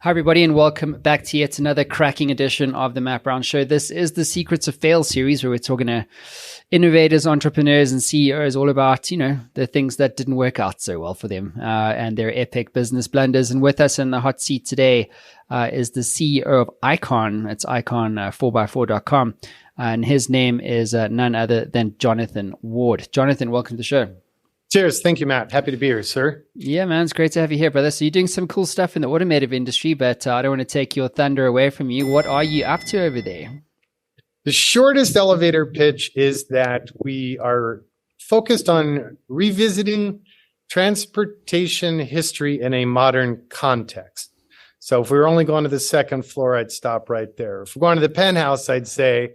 Hi, everybody, and welcome back to yet another cracking edition of the Matt Brown Show. This is the Secrets of Fail series, where we're talking to innovators, entrepreneurs, and CEOs all about, the things that didn't work out so well for them and their epic business blunders. And with us in the hot seat today is the CEO of ICON. It's icon4x4.com. And his name is none other than Jonathan Ward. Jonathan, welcome to the show. Cheers. Thank you, Matt. Happy to be here, sir. Yeah, man. It's great to have you here, brother. So you're doing some cool stuff in the automotive industry, but I don't want to take your thunder away from you. What are you up to over there? The shortest elevator pitch is that we are focused on revisiting transportation history in a modern context. So if we were only going to the second floor, I'd stop right there. If we're going to the penthouse, I'd say,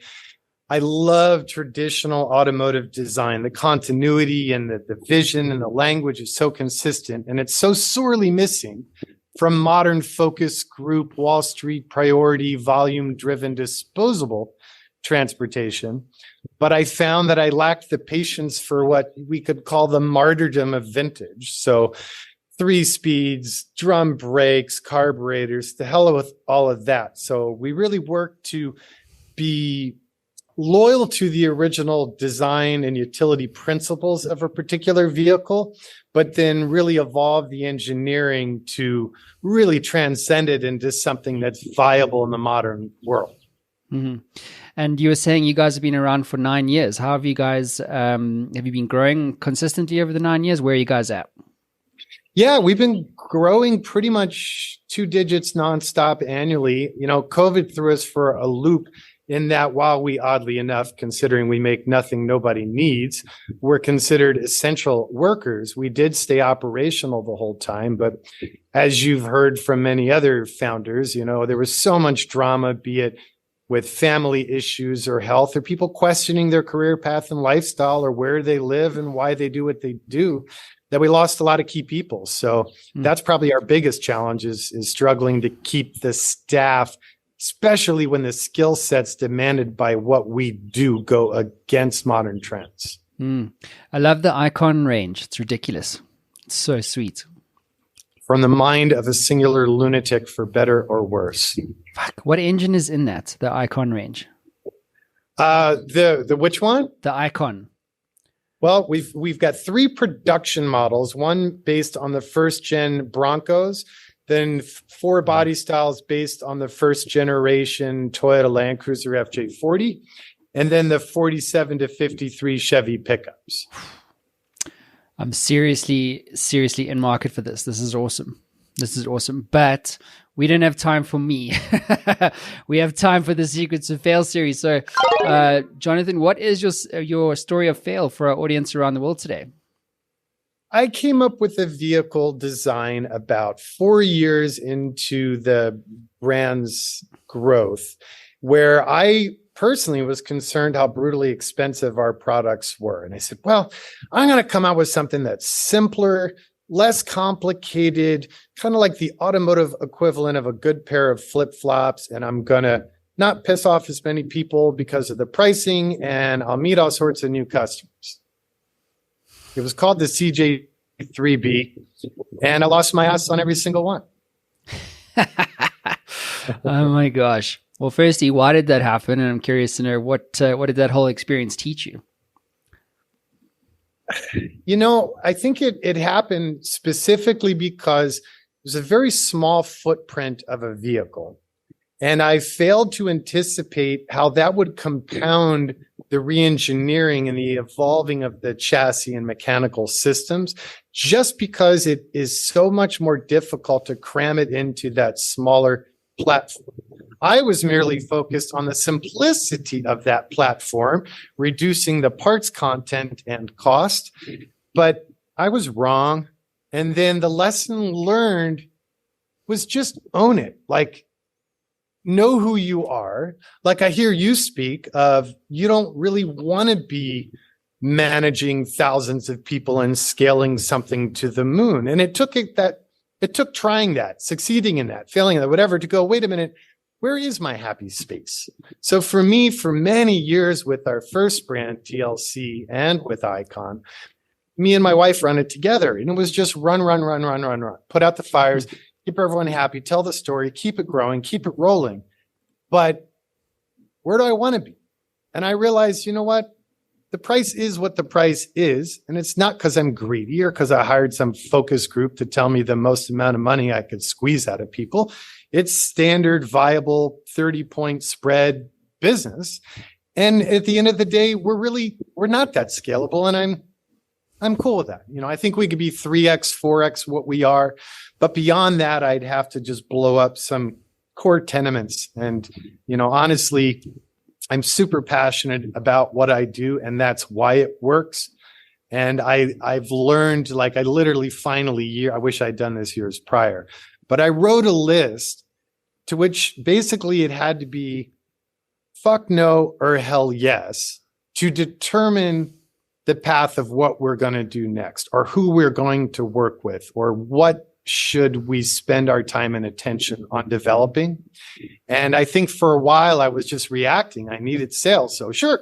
I love traditional automotive design. The continuity and the vision and the language is so consistent, and it's so sorely missing from modern focus group, Wall Street priority, volume-driven, disposable transportation. But I found that I lacked the patience for what we could call the martyrdom of vintage. So 3 speeds, drum brakes, carburetors, the hell with all of that. So we really work to be loyal to the original design and utility principles of a particular vehicle, but then really evolve the engineering to really transcend it into something that's viable in the modern world. Mm-hmm. And you were saying you guys have been around for 9 years. How have you guys, have you been growing consistently over the 9 years? Where are you guys at? Yeah, we've been growing pretty much 2 digits nonstop annually. COVID threw us for a loop in that while we, oddly enough, considering we make nothing nobody needs, we're considered essential workers. We did stay operational the whole time. But as you've heard from many other founders, there was so much drama, be it with family issues or health, or people questioning their career path and lifestyle, or where they live and why they do what they do, that we lost a lot of key people. So that's probably our biggest challenge is struggling to keep the staff, especially when the skill sets demanded by what we do go against modern trends. I love the ICON range. It's ridiculous. It's so sweet. From the mind of a singular lunatic, for better or worse. Fuck, what engine is in that, the ICON range? The which one? The ICON. Well, we've got 3 production models, one based on the first gen Broncos, then 4 body styles based on the first generation Toyota Land Cruiser FJ40, and then the 47 to 53 Chevy pickups. I'm seriously in market for this. This is awesome. But we don't have time for me. We have time for the Secrets of Fail series. So, Jonathan, what is your story of fail for our audience around the world today? I came up with a vehicle design about 4 years into the brand's growth, where I personally was concerned how brutally expensive our products were. And I said, well, I'm going to come out with something that's simpler, less complicated, kind of like the automotive equivalent of a good pair of flip-flops. And I'm going to not piss off as many people because of the pricing, and I'll meet all sorts of new customers. It was called the CJ3B, and I lost my ass on every single one. Oh my gosh. Well, firstly, why did that happen? And I'm curious to know what did that whole experience teach you? I think it happened specifically because it was a very small footprint of a vehicle. And I failed to anticipate how that would compound the re-engineering and the evolving of the chassis and mechanical systems, just because it is so much more difficult to cram it into that smaller platform. I was merely focused on the simplicity of that platform, reducing the parts content and cost, but I was wrong. And then the lesson learned was just own it. Like, know who you are. Like I hear you speak of, you don't really want to be managing thousands of people and scaling something to the moon. And it took trying that, succeeding in that, failing in that, whatever, to go, wait a minute, where is my happy space? So for me, for many years with our first brand, TLC, and with ICON, me and my wife run it together. And it was just run, put out the fires, keep everyone happy, tell the story, keep it growing, keep it rolling. But where do I want to be? And I realized, you know what? The price is what the price is. And it's not because I'm greedy or because I hired some focus group to tell me the most amount of money I could squeeze out of people. It's standard, viable, 30-point spread business. And at the end of the day, we're not that scalable. And I'm cool with that. I think we could be 3x, 4x what we are. But beyond that, I'd have to just blow up some core tenements. And, honestly, I'm super passionate about what I do, and that's why it works. And I've learned, like, I literally finally, I wish I'd done this years prior, but I wrote a list to which basically it had to be fuck no or hell yes to determine the path of what we're going to do next, or who we're going to work with, or what should we spend our time and attention on developing. And I think for a while I was just reacting. I needed sales. So sure,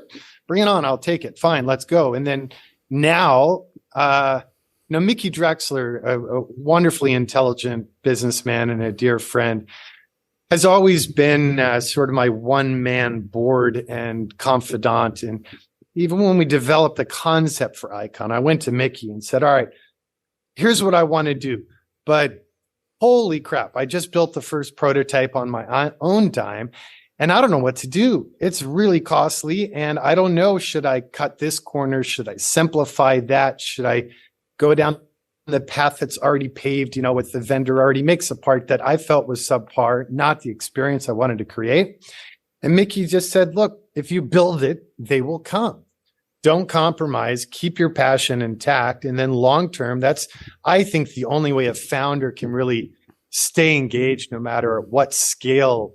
bring it on. I'll take it. Fine, let's go. And then now, Mickey Drexler, a wonderfully intelligent businessman and a dear friend, has always been sort of my one-man board and confidant. And even when we developed the concept for ICON, I went to Mickey and said, all right, here's what I want to do. But holy crap, I just built the first prototype on my own dime, and I don't know what to do. It's really costly, and I don't know, should I cut this corner? Should I simplify that? Should I go down the path that's already paved, with the vendor already makes a part that I felt was subpar, not the experience I wanted to create? And Mickey just said, look, if you build it, they will come. Don't compromise, keep your passion intact. And then long-term, that's, I think, the only way a founder can really stay engaged no matter what scale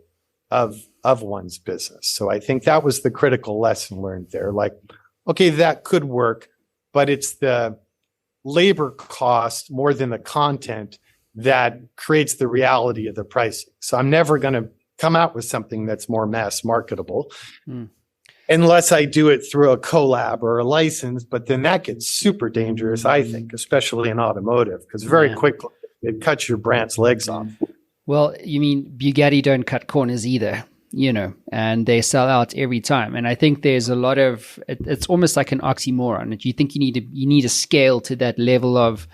of one's business. So I think that was the critical lesson learned there. Like, okay, that could work, but it's the labor cost more than the content that creates the reality of the pricing. So I'm never going to come out with something that's more mass marketable. Unless I do it through a collab or a license, but then that gets super dangerous, I think, especially in automotive, because very quickly it cuts your brand's legs off. Well, you mean Bugatti don't cut corners either, and they sell out every time. And I think there's a lot of, it's almost like an oxymoron. You think you need to scale to that level of,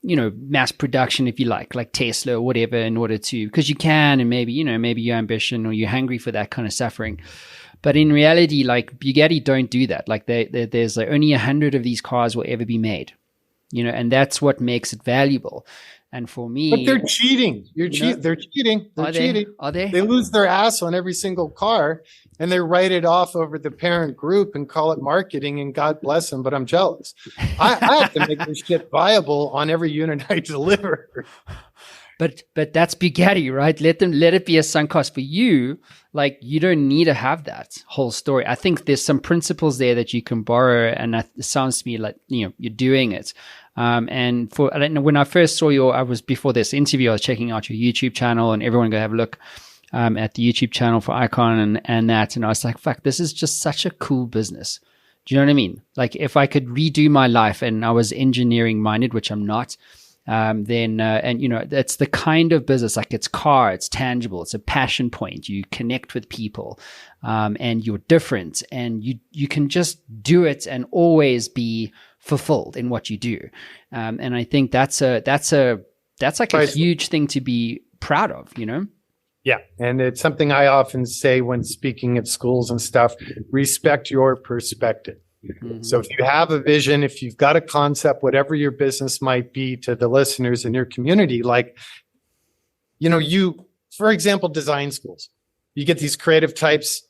mass production, if you like Tesla or whatever, in order to, because you can, and maybe your ambition or you're hungry for that kind of suffering. But in reality, like Bugatti don't do that. Like there's only 100 of these cars will ever be made, and that's what makes it valuable. And for me, but they're cheating. They're cheating. They're cheating. Are they? They lose their ass on every single car, and they write it off over the parent group and call it marketing. And God bless them, but I'm jealous. I have to make this shit viable on every unit I deliver. But that's Bugatti, right? Let it be a sunk cost. For you, like, you don't need to have that whole story. I think there's some principles there that you can borrow, and that sounds to me like you're doing it. And I don't know, when I first saw before this interview, I was checking out your YouTube channel, and everyone go have a look at the YouTube channel for ICON and that, and I was like, fuck, this is just such a cool business. Do you know what I mean? Like, if I could redo my life and I was engineering minded, which I'm not. Then that's the kind of business, like, it's it's tangible, it's a passion point, you connect with people, and you're different, and you can just do it and always be fulfilled in what you do. And I think that's like a huge thing to be proud of, Yeah. And it's something I often say when speaking at schools and stuff: respect your perspective. Mm-hmm. So if you have a vision, if you've got a concept, whatever your business might be, to the listeners in your community, like, for example, design schools, you get these creative types,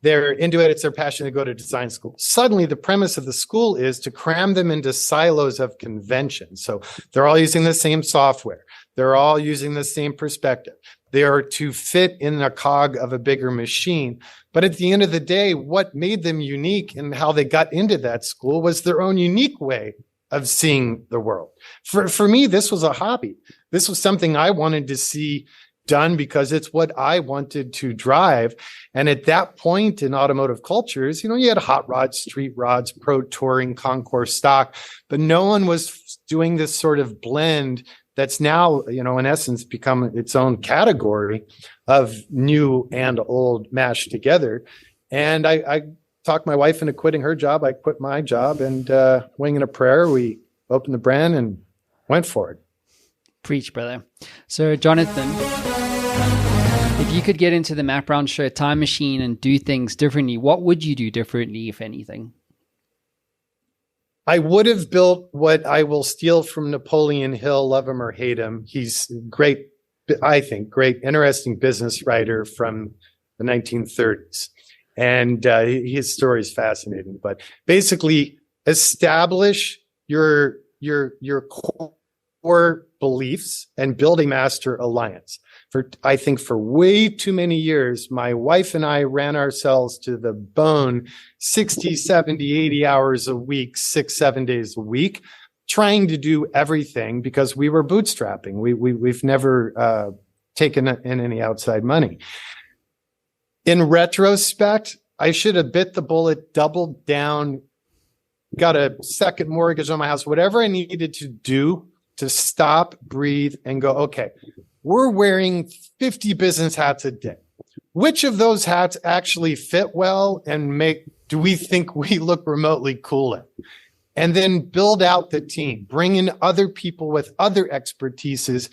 they're into it, it's their passion to go to design school. Suddenly the premise of the school is to cram them into silos of convention. So they're all using the same software. They're all using the same perspective. They are to fit in the cog of a bigger machine. But at the end of the day, what made them unique and how they got into that school was their own unique way of seeing the world. For me, this was a hobby. This was something I wanted to see done because it's what I wanted to drive. And at that point in automotive cultures, you had hot rods, street rods, pro touring, concours stock, but no one was doing this sort of blend that's now, in essence, become its own category of new and old mashed together. And I talked my wife into quitting her job. I quit my job, and winging a prayer, we opened the brand and went for it. Preach, brother. So, Jonathan, if you could get into the Matt Brown Show time machine and do things differently, what would you do differently, if anything? I would have built what I will steal from Napoleon Hill, love him or hate him. He's great, I think, great, interesting business writer from the 1930s. And his story is fascinating. But basically, establish your core beliefs and build a master alliance. I think for way too many years, my wife and I ran ourselves to the bone 60, 70, 80 hours a week, 6, 7 days a week, trying to do everything because we were bootstrapping. We've never taken in any outside money. In retrospect, I should have bit the bullet, doubled down, got a second mortgage on my house, whatever I needed to do to stop, breathe, and go, okay, we're wearing 50 business hats a day. Which of those hats actually fit well and do we think we look remotely cool in? And then build out the team, bring in other people with other expertises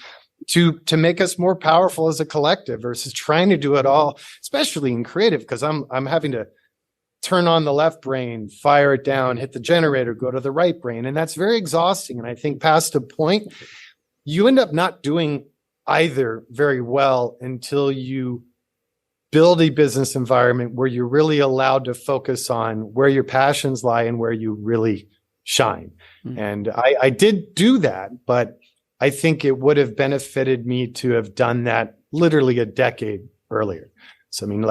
to make us more powerful as a collective versus trying to do it all, especially in creative, because I'm having to turn on the left brain, fire it down, hit the generator, go to the right brain. And that's very exhausting. And I think past a point, you end up not doing either very well until you build a business environment where you're really allowed to focus on where your passions lie and where you really shine. Mm-hmm. And I did do that, but I think it would have benefited me to have done that literally a decade earlier. So, I mean,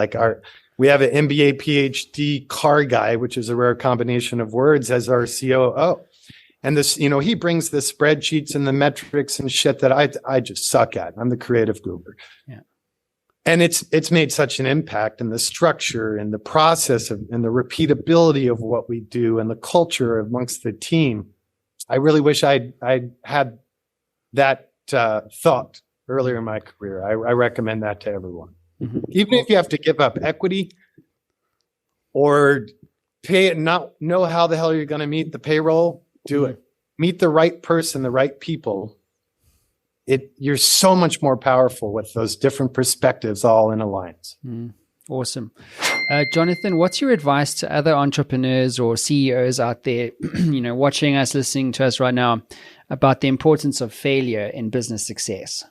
we have an MBA, PhD car guy, which is a rare combination of words, as our COO. And this, he brings the spreadsheets and the metrics and shit that I just suck at. I'm the creative goober. Yeah. And it's made such an impact, and the structure and the process and the repeatability of what we do and the culture amongst the team. I really wish I'd had that thought earlier in my career. I recommend that to everyone. Mm-hmm. Even if you have to give up equity or pay it, not know how the hell you're going to meet the payroll, do it. Meet the right person, the right people. You're so much more powerful with those different perspectives all in alliance. Awesome. Jonathan, what's your advice to other entrepreneurs or CEOs out there, watching us, listening to us right now, about the importance of failure in business success?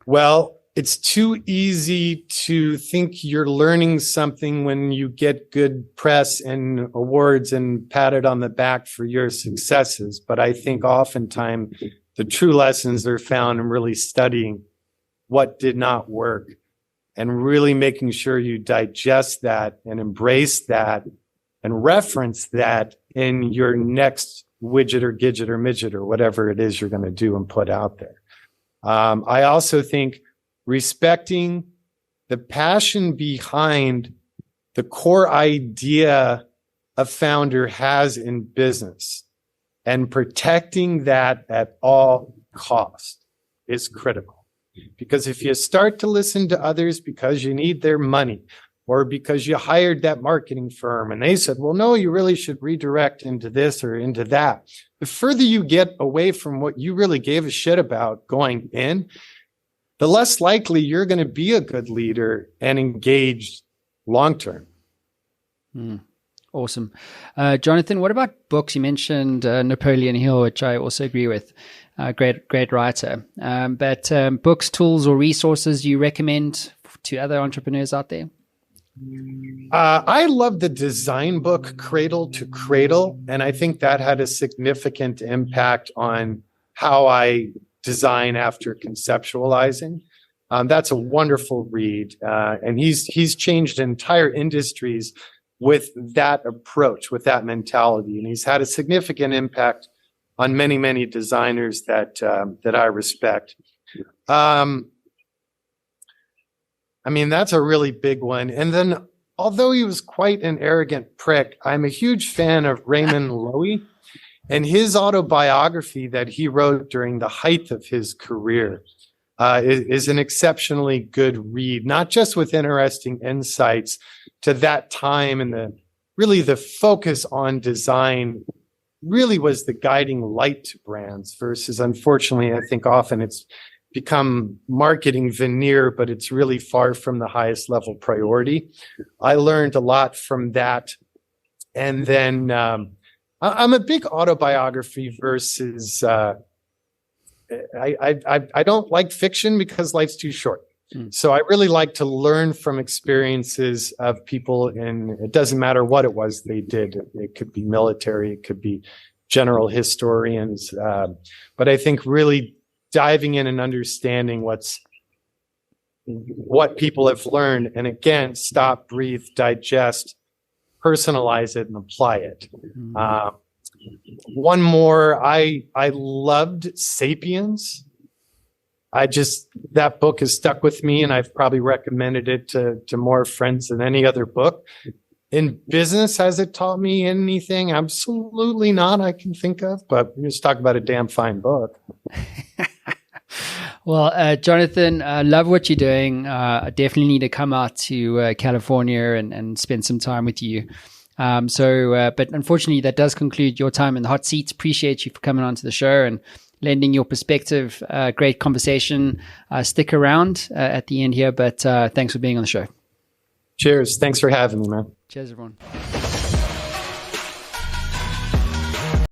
Well, it's too easy to think you're learning something when you get good press and awards and patted on the back for your successes. But I think oftentimes the true lessons are found in really studying what did not work and really making sure you digest that and embrace that and reference that in your next widget or gidget or midget or whatever it is you're going to do and put out there. I also think respecting the passion behind the core idea a founder has in business and protecting that at all costs is critical. Because if you start to listen to others because you need their money or because you hired that marketing firm and they said, well, no, you really should redirect into this or into that. The further you get away from what you really gave a shit about going in, the less likely you're going to be a good leader and engaged long-term. Awesome. Jonathan, what about books? You mentioned Napoleon Hill, which I also agree with. Great writer. But books, tools, or resources you recommend to other entrepreneurs out there? I love the design book Cradle to Cradle, and I think that had a significant impact on how I design after conceptualizing. That's a wonderful read, and he's changed entire industries with that approach, with that mentality, and he's had a significant impact on many, many designers that I respect. I mean, that's a really big one. And then, although he was quite an arrogant prick, I'm a huge fan of Raymond Loewy. And his autobiography that he wrote during the height of his career is an exceptionally good read, not just with interesting insights to that time, and the focus on design really was the guiding light to brands versus, unfortunately, I think often it's become marketing veneer, but it's really far from the highest level priority. I learned a lot from that. And then I'm a big autobiography versus I don't like fiction because life's too short. So I really like to learn from experiences of people, and it doesn't matter what it was they did. It could be military, it could be general historians, but I think really diving in and understanding what people have learned, and again, stop, breathe, digest, personalize it, and apply it. One more, I loved Sapiens. That book has stuck with me, and I've probably recommended it to more friends than any other book. In business, has it taught me anything? Absolutely not, I can think of, but we just talk about a damn fine book. Well, Jonathan, love what you're doing. I definitely need to come out to California and spend some time with you. But unfortunately, that does conclude your time in the hot seat. Appreciate you for coming on to the show and lending your perspective. Great conversation. Stick around at the end here, but thanks for being on the show. Cheers. Thanks for having me, man. Cheers, everyone.